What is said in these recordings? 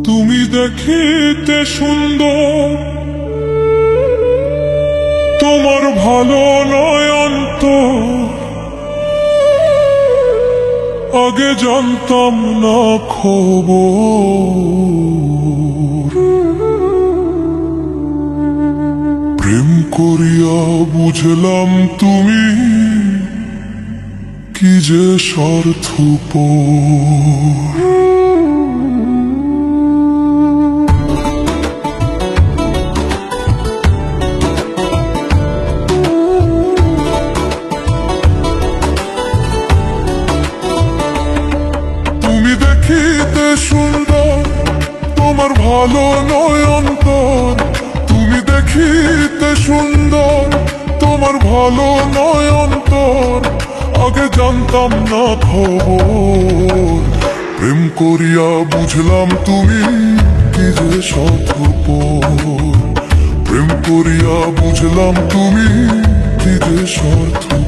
তুমি দেখিতে সুন্দর, তোমার ভালো নয় অন্তর, আগে জানতাম না খবর। প্রেম করিয়া বুঝলাম তুমি কি যে স্বার্থপর। দেখিতে সুন্দর, তোমার ভালো নয় অন্তর, তুমি দেখিতে সুন্দর, তোমার ভালো নয় অন্তর, আগে জানতাম না খবর। প্রেম করিয়া বুঝলাম তুমি কি যে স্বার্থপর। প্রেম করিয়া বুঝলাম তুমি কি যে স্বার্থপর।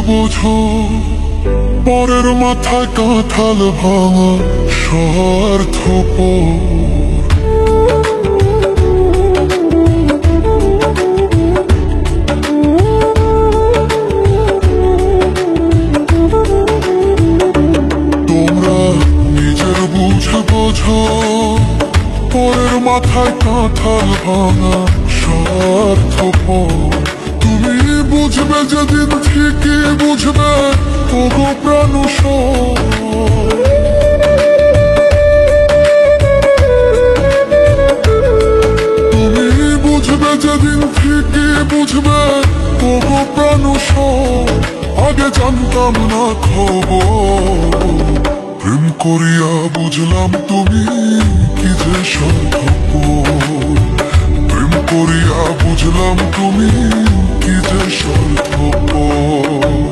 বোঝো পরের মাথায় কাঁঠাল ভাঙা স্বার্থপর। তোমরা নিজের বুঝে বোঝো পরের মাথায় কাঁঠাল ভাঙা স্বার্থপর। তুমি বুঝবে যেদিন ঠিকই বুঝবে ওগো প্রাণুষ। তুমি বুঝবে যেদিন ঠিকই বুঝবে ওগো প্রাণুষ, আগে জানতাম না খবর। প্রেম করিয়া বুঝলাম তুমি কি যে স্বার্থপর। প্রেম করিয়া বুঝলাম তুমি কি যে স্বার্থপর।